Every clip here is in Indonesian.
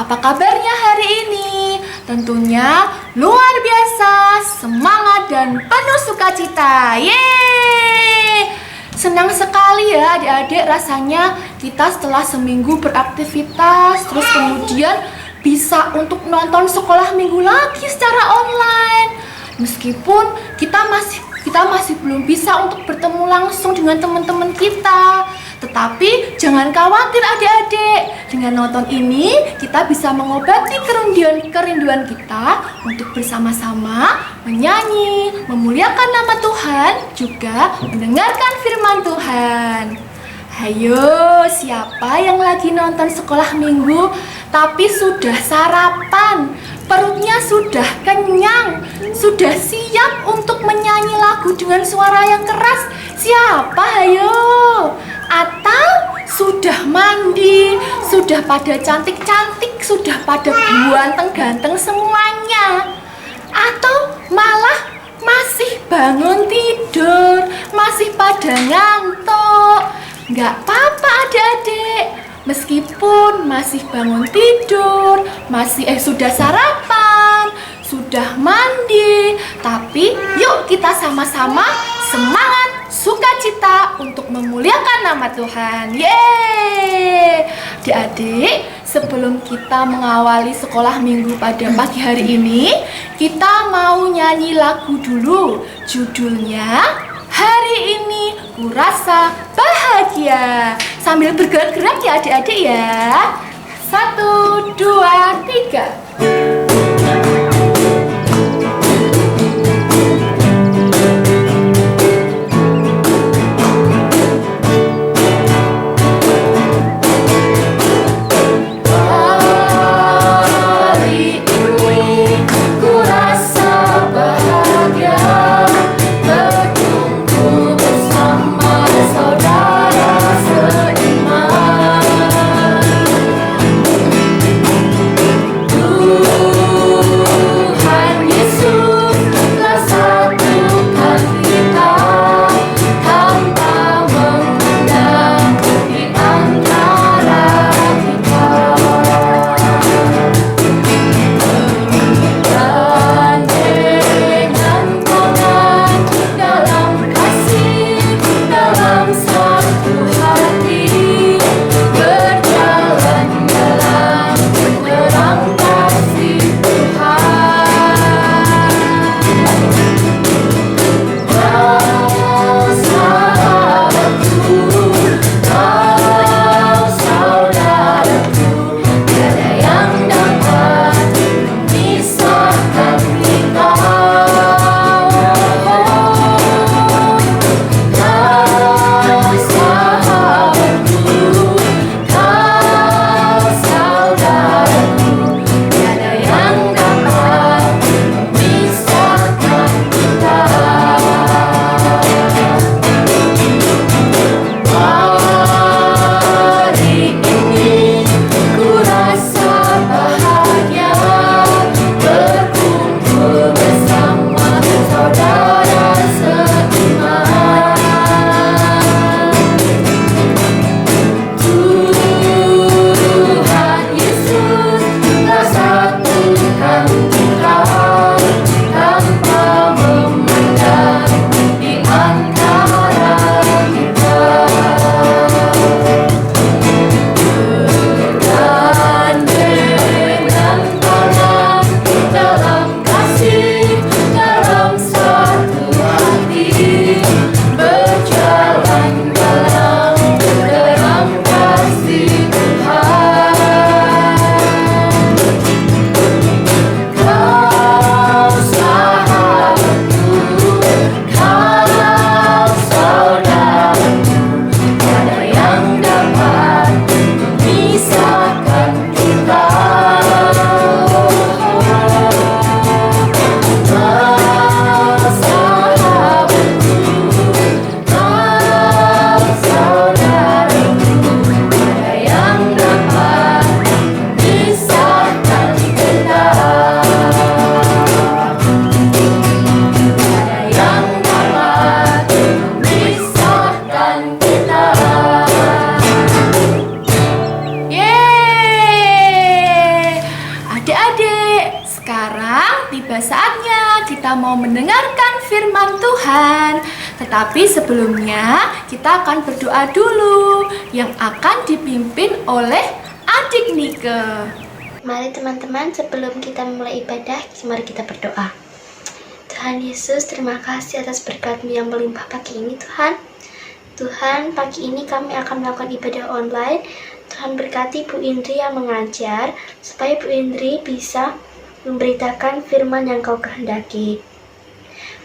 Apa kabarnya hari ini? Tentunya luar biasa, semangat dan penuh sukacita. Yeay! Senang sekali ya adik-adik rasanya kita setelah seminggu beraktivitas, terus kemudian bisa untuk nonton sekolah minggu lagi secara online. Meskipun kita masih belum bisa untuk bertemu langsung dengan teman-teman kita. Tetapi jangan khawatir adik-adik, dengan nonton ini kita bisa mengobati kerinduan kita untuk bersama-sama menyanyi, memuliakan nama Tuhan, juga mendengarkan firman Tuhan. Hayo, siapa yang lagi nonton sekolah minggu tapi sudah sarapan, perutnya sudah kenyang, sudah siap untuk menyanyi lagu dengan suara yang keras? Siapa, hayo? Atau sudah mandi, sudah pada cantik-cantik, sudah pada ganteng-ganteng semuanya? Atau malah masih bangun tidur, masih pada ngantuk? Nggak apa-apa adik-adik, meskipun masih bangun tidur, sudah sarapan, sudah mandi, tapi yuk kita sama-sama semangat, sukacita untuk memuliakan nama Tuhan. Yeay! Adik-adik, sebelum kita mengawali sekolah minggu pada pagi hari ini, kita mau nyanyi lagu dulu. Judulnya Hari Ini Ku Rasa Bahagia. Sambil bergerak-gerak ya adik-adik ya. 1, 2, 3. Ku mendengarkan firman Tuhan. Tetapi sebelumnya kita akan berdoa dulu yang akan dipimpin oleh adik Nike. Mari teman-teman, sebelum kita memulai ibadah, mari kita berdoa. Tuhan Yesus, terima kasih atas berkat-Mu yang melimpah pagi ini Tuhan. Tuhan, pagi ini kami akan melakukan ibadah online. Tuhan berkati Bu Indri yang mengajar, supaya Bu Indri bisa memberitakan firman yang Kau kehendaki.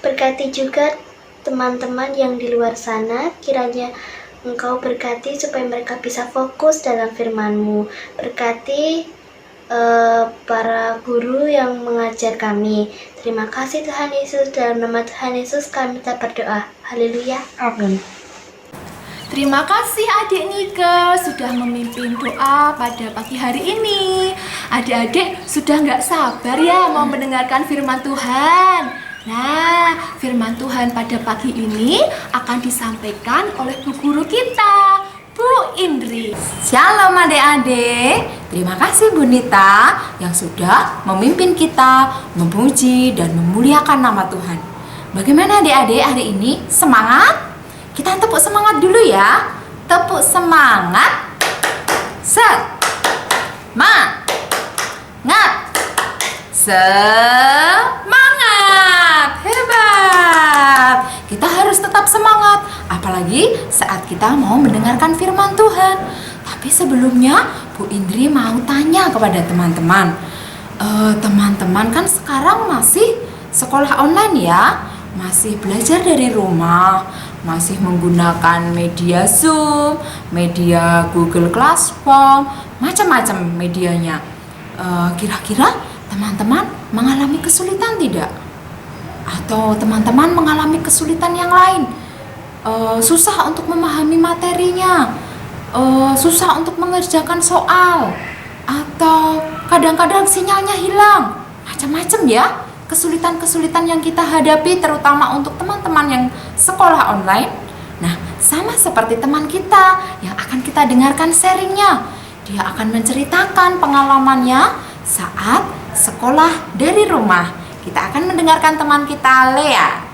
Berkati juga teman-teman yang di luar sana, kiranya Engkau berkati supaya mereka bisa fokus dalam firman-Mu. Berkati para guru yang mengajar kami. Terima kasih Tuhan Yesus, dalam nama Tuhan Yesus kami kita berdoa. Haleluya. Amin. Terima kasih adik Nike sudah memimpin doa pada pagi hari ini. Adik-adik sudah nggak sabar ya mau mendengarkan firman Tuhan. Nah, firman Tuhan pada pagi ini akan disampaikan oleh bu guru kita, Bu Indri. Shalom adik-adik, terima kasih Bu Nita yang sudah memimpin kita memuji dan memuliakan nama Tuhan. Bagaimana adik-adik hari ini? Semangat? Kita tepuk semangat dulu ya. Tepuk semangat. Semangat. Hebat. Kita harus tetap semangat, apalagi saat kita mau mendengarkan firman Tuhan. Tapi sebelumnya Bu Indri mau tanya kepada teman-teman. Teman-teman kan sekarang masih sekolah online ya, masih belajar dari rumah, masih menggunakan media Zoom, media Google Classroom, macam-macam medianya. Kira-kira teman-teman mengalami kesulitan tidak? Atau teman-teman mengalami kesulitan yang lain? Susah untuk memahami materinya, susah untuk mengerjakan soal, atau kadang-kadang sinyalnya hilang, macam-macam ya. Kesulitan-kesulitan yang kita hadapi terutama untuk teman-teman yang sekolah online. Nah, sama seperti teman kita yang akan kita dengarkan sharingnya. Dia akan menceritakan pengalamannya saat sekolah dari rumah. Kita akan mendengarkan teman kita, Lea.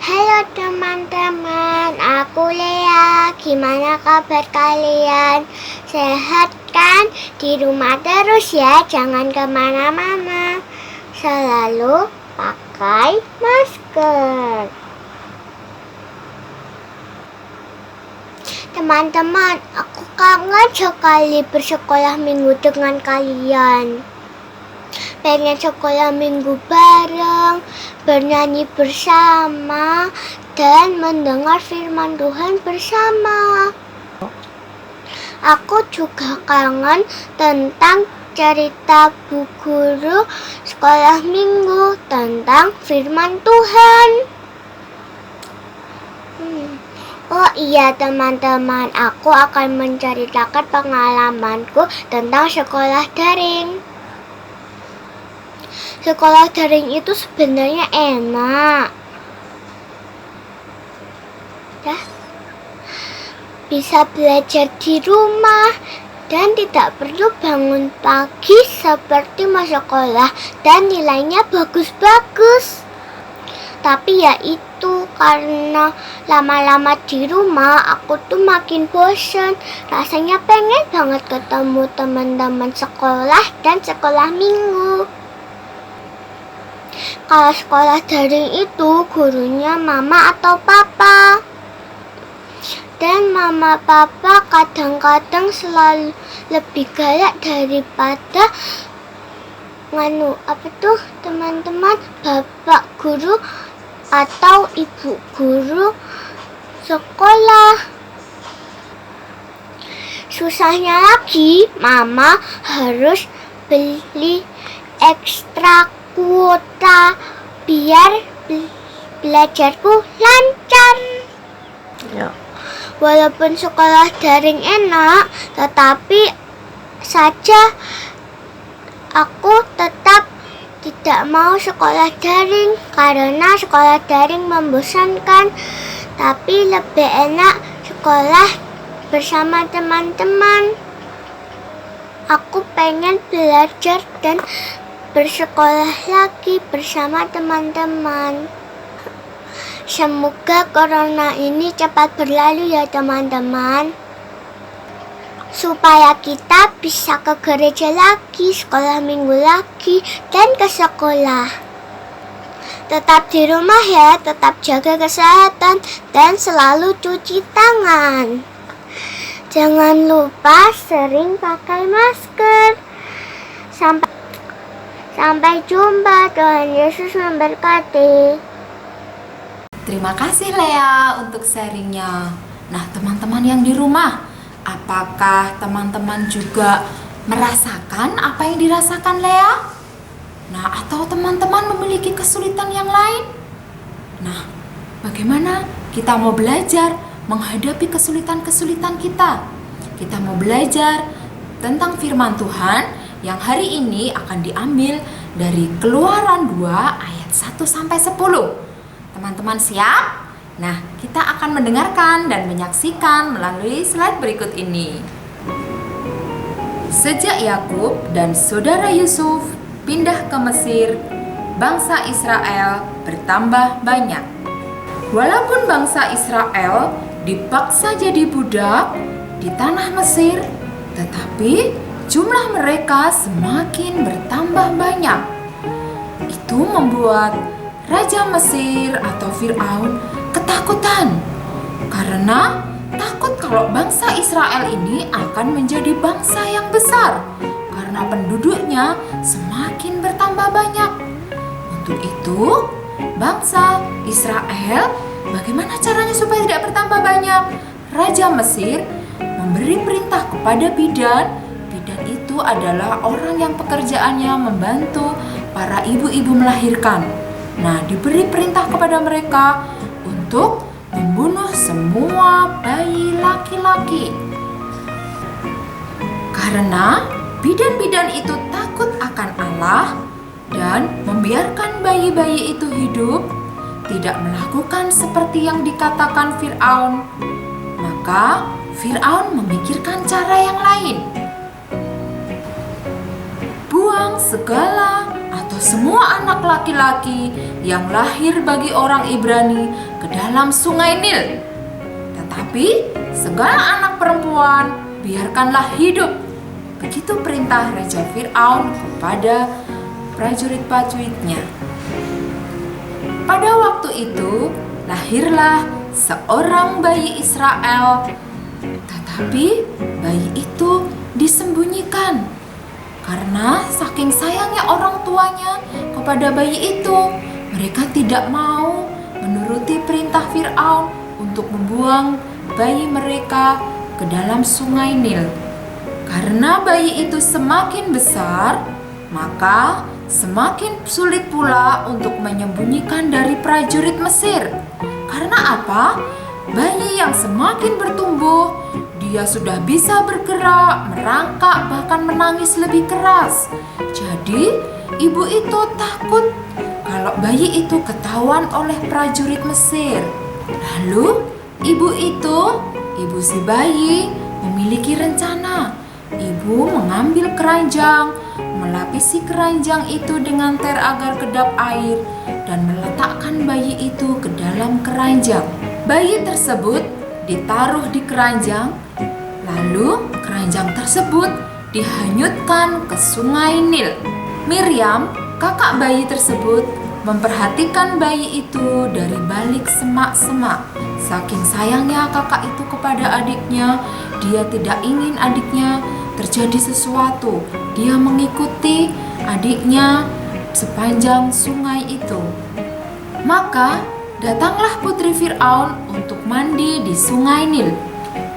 Halo teman-teman, aku Lea. Gimana kabar kalian? Sehat kan? Di rumah terus ya, jangan kemana-mana. Selalu pakai masker. Teman-teman, aku kangen sekali bersekolah minggu dengan kalian. Pengen sekolah minggu bareng, bernyanyi bersama, dan mendengar firman Tuhan bersama. Aku juga kangen tentang cerita bu guru sekolah minggu tentang firman Tuhan. Oh iya teman-teman, aku akan menceritakan pengalamanku tentang sekolah daring. Sekolah daring itu sebenarnya enak. Bisa belajar di rumah dan tidak perlu bangun pagi seperti mau sekolah dan nilainya bagus-bagus. Tapi ya itu, karena lama-lama di rumah aku tuh makin bosan. Rasanya pengen banget ketemu teman-teman sekolah dan sekolah minggu. Kalau sekolah daring itu gurunya mama atau papa. Dan mama papa kadang-kadang selalu lebih galak daripada teman-teman, bapak guru atau ibu guru sekolah. Susahnya lagi, mama harus beli ekstra kuota biar belajarku lancar. Ya. Walaupun sekolah daring enak, tetapi saja aku tetap tidak mau sekolah daring karena sekolah daring membosankan. Tapi lebih enak sekolah bersama teman-teman. Aku pengen belajar dan bersekolah lagi bersama teman-teman. Semoga corona ini cepat berlalu ya teman-teman, supaya kita bisa ke gereja lagi, sekolah minggu lagi, dan ke sekolah. Tetap di rumah ya, tetap jaga kesehatan, dan selalu cuci tangan. Jangan lupa sering pakai masker. Sampai jumpa, Tuhan Yesus memberkati. Terima kasih Lea untuk sharingnya. Nah teman-teman yang di rumah, apakah teman-teman juga merasakan apa yang dirasakan Lea? Nah atau teman-teman memiliki kesulitan yang lain? Nah bagaimana kita mau belajar menghadapi kesulitan-kesulitan kita? Kita mau belajar tentang firman Tuhan yang hari ini akan diambil dari Keluaran 2 ayat 1-10. Teman-teman siap? Nah, kita akan mendengarkan dan menyaksikan melalui slide berikut ini. Sejak Yakub dan saudara Yusuf pindah ke Mesir, bangsa Israel bertambah banyak. Walaupun bangsa Israel dipaksa jadi budak di tanah Mesir, tetapi jumlah mereka semakin bertambah banyak. Itu membuat Raja Mesir atau Fir'aun ketakutan karena takut kalau bangsa Israel ini akan menjadi bangsa yang besar karena penduduknya semakin bertambah banyak. Untuk itu, bangsa Israel bagaimana caranya supaya tidak bertambah banyak? Raja Mesir memberi perintah kepada bidan. Bidan itu adalah orang yang pekerjaannya membantu para ibu-ibu melahirkan. Nah, diberi perintah kepada mereka untuk membunuh semua bayi laki-laki. Karena bidan-bidan itu takut akan Allah dan membiarkan bayi-bayi itu hidup, tidak melakukan seperti yang dikatakan Fir'aun, maka Fir'aun memikirkan cara yang lain. Buang segala atau semua anak laki-laki yang lahir bagi orang Ibrani ke dalam sungai Nil. Tetapi segala anak perempuan biarkanlah hidup. Begitu perintah Raja Fir'aun kepada prajurit-prajuritnya. Pada waktu itu lahirlah seorang bayi Israel, tetapi bayi itu disembunyikan karena saking sayangnya orang tuanya kepada bayi itu. Mereka tidak mau menuruti perintah Fir'aun untuk membuang bayi mereka ke dalam sungai Nil. Karena bayi itu semakin besar, maka semakin sulit pula untuk menyembunyikan dari prajurit Mesir. Karena apa? Bayi yang semakin bertumbuh, dia sudah bisa bergerak, merangkak, bahkan menangis lebih keras. Jadi, ibu itu takut kalau bayi itu ketahuan oleh prajurit Mesir. Lalu, ibu si bayi memiliki rencana. Ibu mengambil keranjang, melapisi keranjang itu dengan ter agar kedap air, dan meletakkan bayi itu ke dalam keranjang. Bayi tersebut ditaruh di keranjang, lalu keranjang tersebut dihanyutkan ke sungai Nil. Miriam, kakak bayi tersebut, memperhatikan bayi itu dari balik semak-semak. Saking sayangnya kakak itu kepada adiknya, dia tidak ingin adiknya terjadi sesuatu. Dia mengikuti adiknya sepanjang sungai itu. Maka datanglah putri Fir'aun untuk mandi di sungai Nil.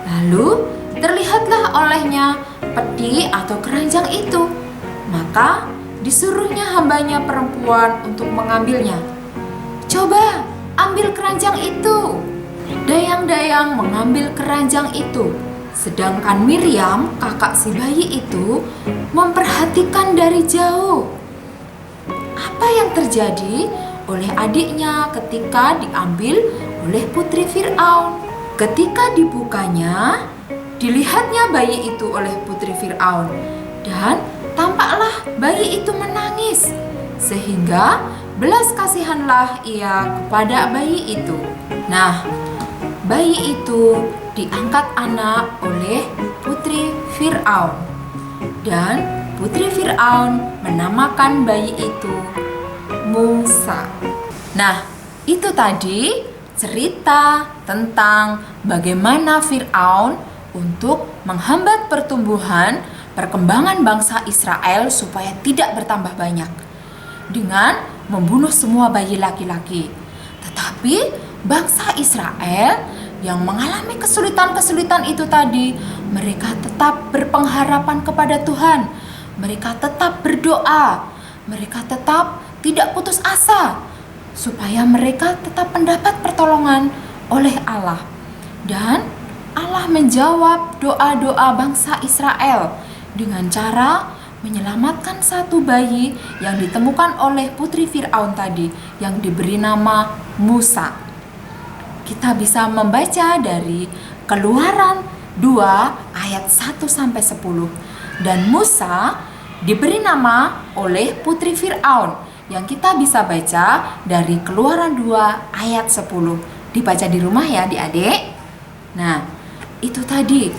Lalu terlihatlah olehnya peti atau keranjang itu. Maka disuruhnya hambanya perempuan untuk mengambilnya. Coba ambil keranjang itu. Dayang-dayang mengambil keranjang itu. Sedangkan Miriam, kakak si bayi itu, memperhatikan dari jauh. Apa yang terjadi oleh adiknya ketika diambil oleh putri Fir'aun? Ketika dibukanya, dilihatnya bayi itu oleh putri Fir'aun, dan tampaklah bayi itu menangis. menangis, sehingga belas kasihanlah ia kepada bayi itu. Nah, bayi itu diangkat anak oleh putri Fir'aun, dan putri Fir'aun menamakan bayi itu Musa. Nah, itu tadi cerita tentang bagaimana Fir'aun untuk menghambat perkembangan bangsa Israel supaya tidak bertambah banyak dengan membunuh semua bayi laki-laki. Tetapi bangsa Israel yang mengalami kesulitan-kesulitan itu tadi, mereka tetap berpengharapan kepada Tuhan. Mereka tetap berdoa. Mereka tetap tidak putus asa supaya mereka tetap mendapat pertolongan oleh Allah. Dan Allah menjawab doa-doa bangsa Israel dengan cara menyelamatkan satu bayi yang ditemukan oleh putri Fir'aun tadi yang diberi nama Musa. Kita bisa membaca dari Keluaran 2 ayat 1-10. Dan Musa diberi nama oleh putri Fir'aun yang kita bisa baca dari Keluaran 2 ayat 10. Dibaca di rumah ya adik-adik. Nah, itu tadi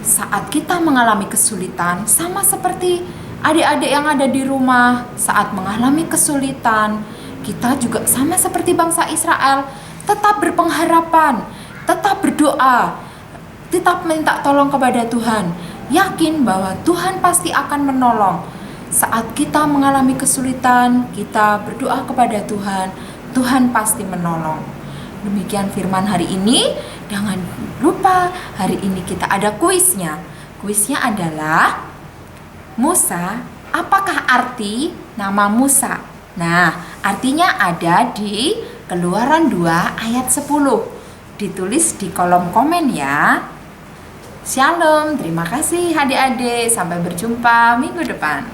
saat kita mengalami kesulitan, sama seperti adik-adik yang ada di rumah saat mengalami kesulitan, kita juga sama seperti bangsa Israel, tetap berpengharapan, tetap berdoa, tetap minta tolong kepada Tuhan, yakin bahwa Tuhan pasti akan menolong. Saat kita mengalami kesulitan, kita berdoa kepada Tuhan, Tuhan pasti menolong. Demikian firman hari ini. Jangan lupa hari ini kita ada kuisnya. Kuisnya adalah, Musa, apakah arti nama Musa? Nah, artinya ada di Keluaran 2 ayat 10. Ditulis di kolom komen ya. Shalom, terima kasih adik-adik. Sampai berjumpa minggu depan.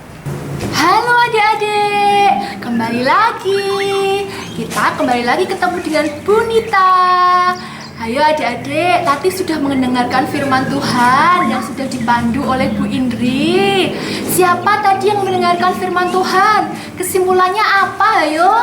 Halo adik-adik, kembali lagi. Kita kembali lagi ketemu dengan Bunita. Ayo adik-adik, tadi sudah mendengarkan firman Tuhan yang sudah dipandu oleh Bu Indri. Siapa tadi yang mendengarkan firman Tuhan? Kesimpulannya apa? Ayo.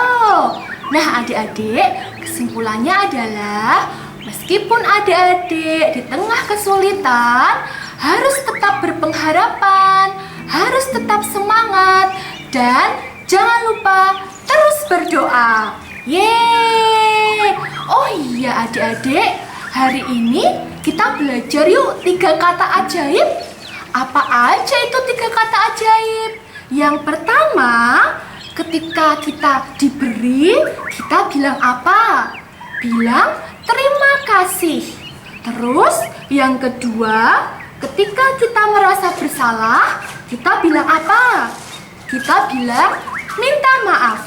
Nah adik-adik, kesimpulannya adalah meskipun adik-adik di tengah kesulitan, harus tetap berpengharapan, harus tetap semangat, dan jangan lupa terus berdoa. Yeay! Oh iya adik-adik, hari ini kita belajar yuk 3 kata ajaib. Apa aja itu 3 kata ajaib? Yang pertama, ketika kita diberi, kita bilang apa? Bilang terima kasih. Terus yang kedua, ketika kita merasa bersalah, kita bilang apa? Kita bilang minta maaf.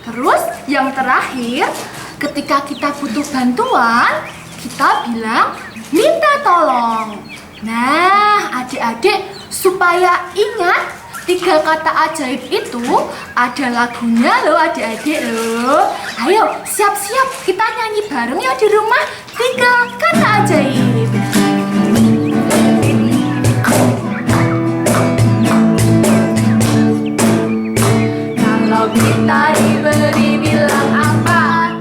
Terus yang terakhir, ketika kita butuh bantuan, kita bilang minta tolong. Nah, adik-adik supaya ingat 3 kata ajaib itu ada lagunya loh adik-adik loh. Ayo siap-siap kita nyanyi bareng ya di rumah 3 kata ajaib. Kalau kita diberi bilang apa?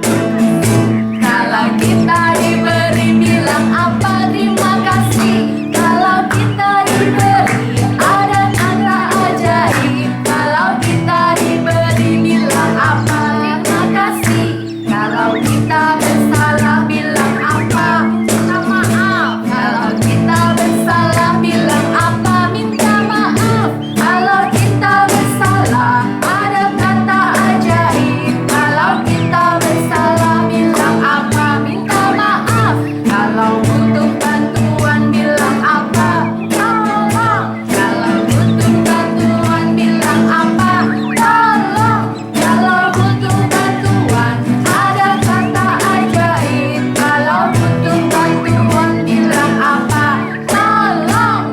Kalau kita diberi bilang apa? Terima kasih. Kalau kita diberi ada kata ajaib. Kalau kita diberi bilang apa? Terima kasih. Kalau kita bersalah bilang apa? Minta maaf. Kalau kita bersalah bilang apa? Minta maaf. Kalau kita bersalah ada kata ajaib. Kalau kita bersalah bilang apa? Minta maaf. Kalau butuh bantuan bilang apa? Tolong. Kalau butuh bantuan bilang apa? Tolong. Kalau butuh bantuan ada kata ajaib. Kalau butuh bantuan bilang apa? Tolong.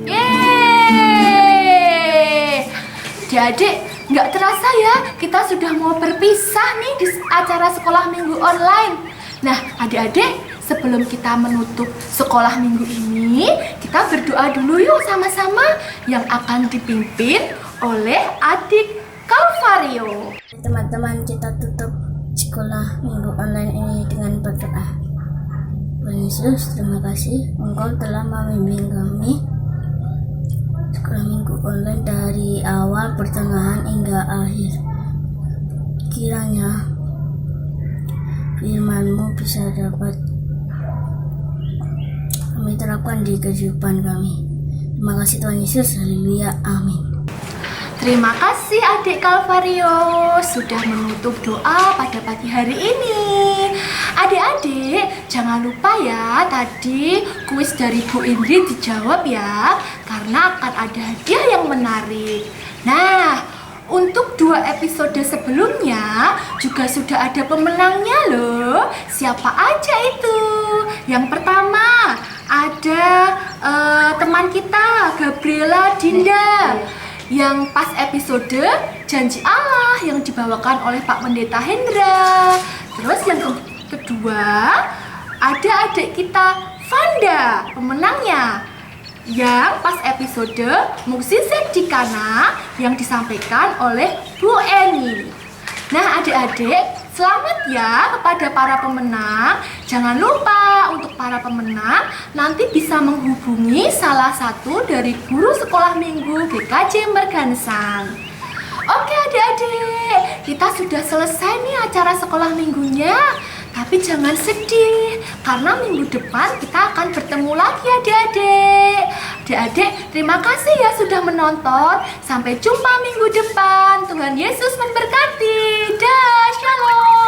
Yeay. Jadi nggak terasa ya, kita sudah mau berpisah nih di acara sekolah minggu online. Nah adik-adik, sebelum kita menutup sekolah minggu ini, kita berdoa dulu yuk sama-sama yang akan dipimpin oleh adik Kalvario. Teman-teman, kita tutup sekolah minggu online ini dengan berdoa. Tuhan Yesus, terima kasih Engkau telah membimbing kami sekolah minggu online dari awal, pertengahan hingga akhir. Kiranya firman-Mu bisa dapat kami terapkan di kehidupan kami. Terima kasih Tuhan Yesus, haleluya, amin. Terima kasih adik Kalvario sudah menutup doa pada pagi hari ini. Adik-adik, jangan lupa ya tadi kuis dari Bu Indri dijawab ya, karena akan ada hadiah yang menarik. Nah, untuk 2 episode sebelumnya juga sudah ada pemenangnya loh. Siapa aja itu? Yang pertama ada teman kita Gabriela Dinda yang pas episode Janji Allah yang dibawakan oleh Pak Pendeta Hendra. Terus yang kedua ada adik kita Vanda, pemenangnya yang pas episode Mukjizat di Kana yang disampaikan oleh Bu Eni. Nah adik-adik, selamat ya kepada para pemenang. Jangan lupa untuk para pemenang nanti bisa menghubungi salah satu dari guru sekolah minggu GKJ Mergansang. Oke adik-adik, kita sudah selesai nih acara sekolah minggunya. Tapi jangan sedih, karena minggu depan kita akan bertemu lagi adik-adik. Adik-adik, terima kasih ya sudah menonton. Sampai jumpa minggu depan. Tuhan Yesus memberkati. Dah, shalom.